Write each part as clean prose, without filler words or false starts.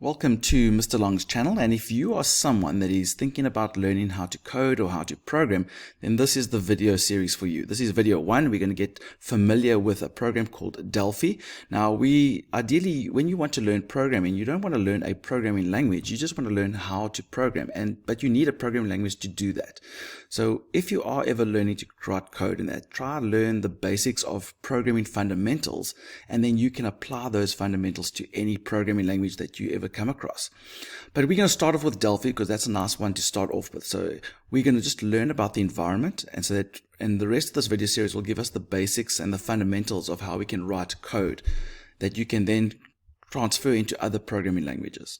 Welcome to Mr. Long's channel, and if you are someone that is thinking about learning how to code or how to program, then this is the video series for you. This is video 1. We're going to get familiar with a program called Delphi. Now, ideally, when you want to learn programming, you don't want to learn a programming language, you just want to learn how to program, but you need a programming language to do that. So if you are ever learning to write code in that, try to learn the basics of programming fundamentals, and then you can apply those fundamentals to any programming language that you ever come across. But we're going to start off with Delphi because that's a nice one to start off with. So we're going to just learn about the environment, and the rest of this video series will give us the basics and the fundamentals of how we can write code that you can then transfer into other programming languages.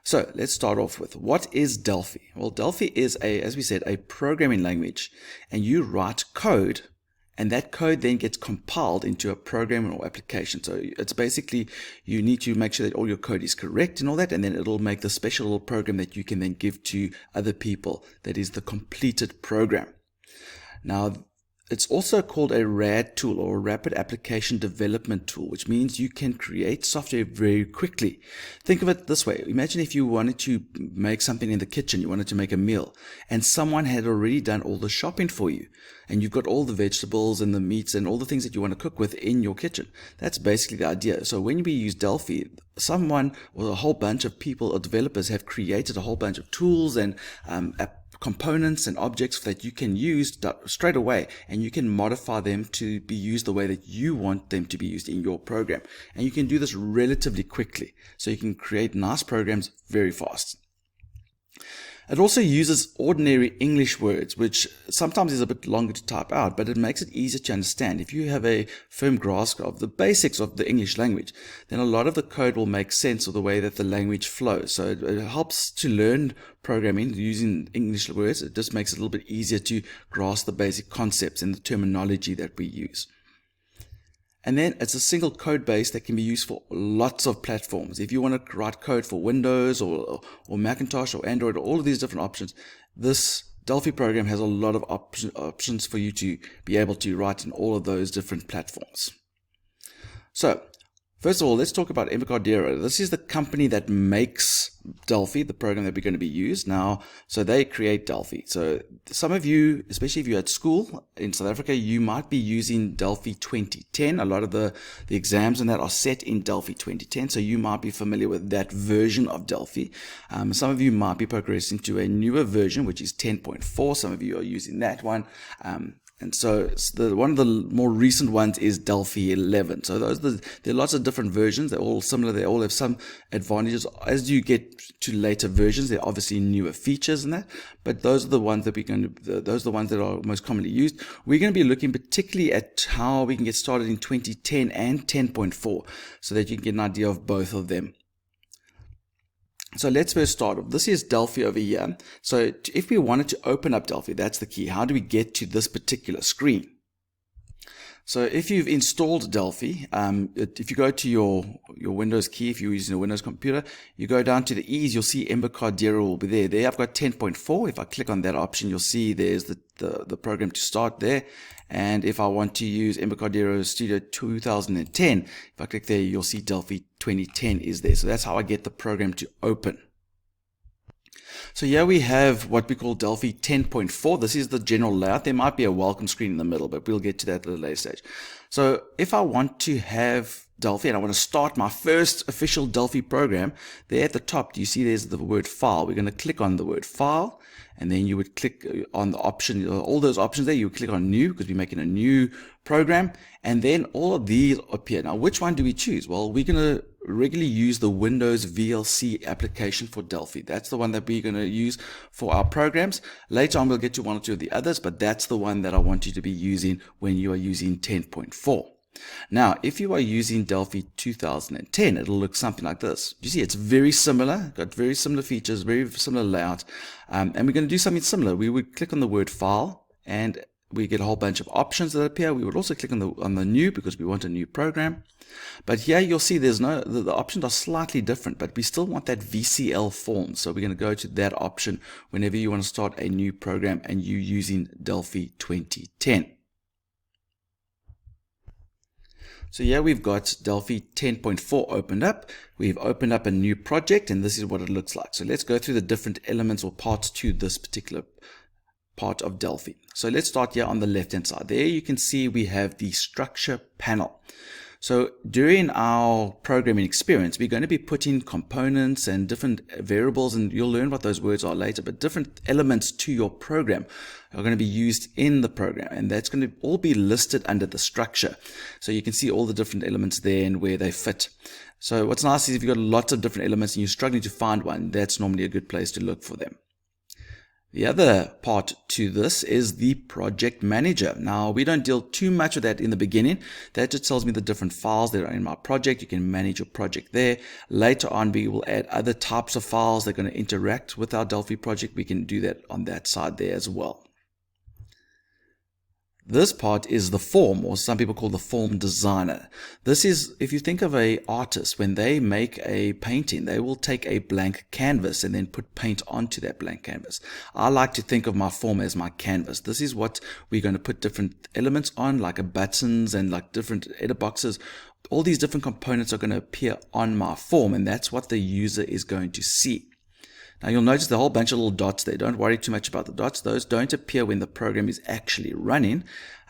So let's start off with, what is Delphi? Well, Delphi is, as we said, a programming language, and you write code, and that code then gets compiled into a program or application. So it's basically, you need to make sure that all your code is correct and all that, and then it'll make the special little program that you can then give to other people. That is the completed program. Now, it's also called a RAD tool, or a Rapid Application Development Tool, which means you can create software very quickly. Think of it this way. Imagine if you wanted to make something in the kitchen, you wanted to make a meal, and someone had already done all the shopping for you, and you've got all the vegetables and the meats and all the things that you want to cook with in your kitchen. That's basically the idea. So when we use Delphi, someone or a whole bunch of people or developers have created a whole bunch of tools and components and objects that you can use straight away, and you can modify them to be used the way that you want them to be used in your program. And you can do this relatively quickly, so you can create nice programs very fast. It also uses ordinary English words, which sometimes is a bit longer to type out, but it makes it easier to understand. If you have a firm grasp of the basics of the English language, then a lot of the code will make sense of the way that the language flows. So it helps to learn programming using English words. It just makes it a little bit easier to grasp the basic concepts and the terminology that we use. And then it's a single code base that can be used for lots of platforms. If you want to write code for Windows or Macintosh or Android or all of these different options, this Delphi program has a lot of options for you to be able to write in all of those different platforms. So, first of all, let's talk about Embarcadero. This is the company that makes Delphi, the program that we're going to be used now. So they create Delphi. So some of you, especially if you're at school in South Africa, you might be using Delphi 2010. A lot of the exams and that are set in Delphi 2010. So you might be familiar with that version of Delphi. Some of you might be progressing to a newer version, which is 10.4. Some of you are using that one. And so one of the more recent ones is Delphi 11. So there are lots of different versions. They're all similar. They all have some advantages. As you get to later versions, there are obviously newer features in that. But those are the ones that those are the ones that are most commonly used. We're going to be looking particularly at how we can get started in 2010 and 10.4, so that you can get an idea of both of them. So let's first start off. This is Delphi over here. So if we wanted to open up Delphi, that's the key. How do we get to this particular screen? So if you've installed Delphi, if you go to your Windows key, if you're using a Windows computer, you go down to the E's, you'll see Embarcadero will be there. There I've got 10.4. If I click on that option, you'll see there's the program to start there. And if I want to use Embarcadero Studio 2010, if I click there, you'll see Delphi 2010 is there. So that's how I get the program to open. So here we have what we call Delphi 10.4. This is the general layout. There might be a welcome screen in the middle, but we'll get to that at a later stage. So if I want to have Delphi and I want to start my first official Delphi program, there at the top, do you see there's the word file? We're going to click on the word file, and then you would click on the option, all those options there, you would click on new because we're making a new program, and then all of these appear. Now, which one do we choose? Well, we're going to regularly use the Windows VLC application for Delphi. That's the one that we're going to use for our programs. Later on, we'll get to one or two of the others, but that's the one that I want you to be using when you are using 10.4. Now, if you are using Delphi 2010, it'll look something like this. You see, it's very similar, got very similar features, very similar layout, and we're going to do something similar. We would click on the word file, and we get a whole bunch of options that appear. We would also click on the new because we want a new program. But here you'll see there's the options are slightly different, but we still want that VCL form. So we're going to go to that option whenever you want to start a new program and you're using Delphi 2010. So here we've got Delphi 10.4 opened up. We've opened up a new project, and this is what it looks like. So let's go through the different elements or parts to this particular part of Delphi. So let's start here on the left hand side. There you can see we have the structure panel. So during our programming experience, we're going to be putting components and different variables, and you'll learn what those words are later, but different elements to your program are going to be used in the program, and that's going to all be listed under the structure. So you can see all the different elements there and where they fit. So what's nice is if you've got lots of different elements and you're struggling to find one, that's normally a good place to look for them. The other part to this is the project manager. Now, we don't deal too much with that in the beginning. That just tells me the different files that are in my project. You can manage your project there. Later on, we will add other types of files that are going to interact with our Delphi project. We can do that on that side there as well. This part is the form, or some people call the form designer. This is, if you think of an artist, when they make a painting, they will take a blank canvas and then put paint onto that blank canvas. I like to think of my form as my canvas. This is what we're going to put different elements on, like buttons and like different edit boxes. All these different components are going to appear on my form, and that's what the user is going to see. Now you'll notice the whole bunch of little dots there. Don't worry too much about the dots. Those don't appear when the program is actually running.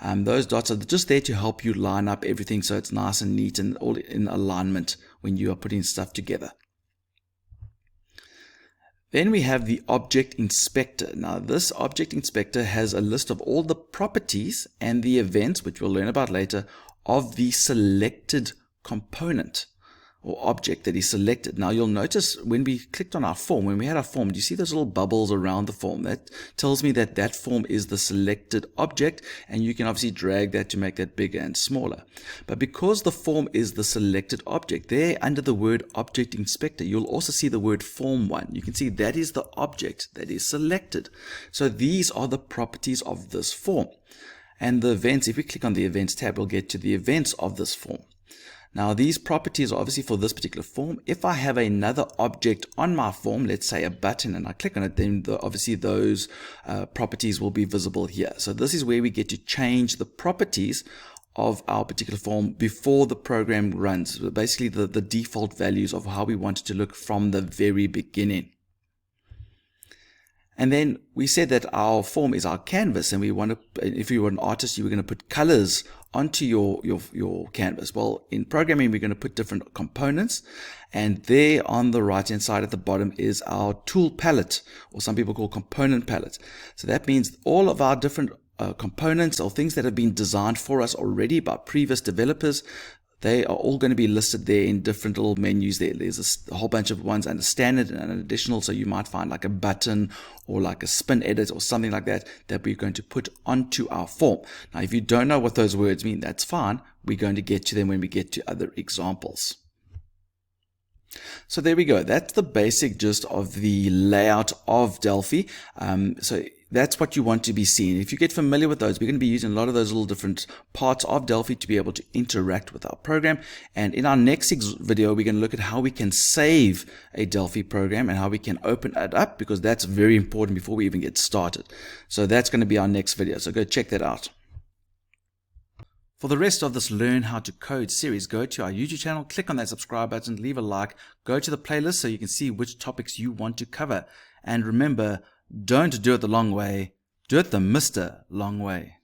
Those dots are just there to help you line up everything so it's nice and neat and all in alignment when you are putting stuff together. Then we have the Object Inspector. Now this Object Inspector has a list of all the properties and the events, which we'll learn about later, of the selected component or object that is selected. Now you'll notice when we clicked on our form, when we had our form, do you see those little bubbles around the form? That tells me that that form is the selected object, and you can obviously drag that to make that bigger and smaller. But because the form is the selected object, there under the word Object Inspector, you'll also see the word Form1. You can see that is the object that is selected. So these are the properties of this form. And the events, if we click on the Events tab, we'll get to the events of this form. Now these properties are obviously for this particular form. If I have another object on my form, let's say a button, and I click on it, then obviously those properties will be visible here. So this is where we get to change the properties of our particular form before the program runs. Basically the default values of how we want it to look from the very beginning. And then we said that our form is our canvas, and we want to, if you were an artist, you were going to put colors onto your canvas. Well, in programming, we're going to put different components, and there on the right hand side at the bottom is our tool palette, or some people call component palette. So that means all of our different components or things that have been designed for us already by previous developers, they are all going to be listed there in different little menus there. There's a whole bunch of ones under standard and additional, so you might find like a button or like a spin edit or something like that that we're going to put onto our form. Now, if you don't know what those words mean, that's fine. We're going to get to them when we get to other examples. So there we go. That's the basic gist of the layout of Delphi. So that's what you want to be seeing. If you get familiar with those, we're going to be using a lot of those little different parts of Delphi to be able to interact with our program. And in our next video, we're going to look at how we can save a Delphi program and how we can open it up, because that's very important before we even get started. So that's going to be our next video. So go check that out. For the rest of this Learn How to Code series, go to our YouTube channel, click on that subscribe button, leave a like, go to the playlist so you can see which topics you want to cover. And remember, don't do it the long way, do it the Mr. Long way.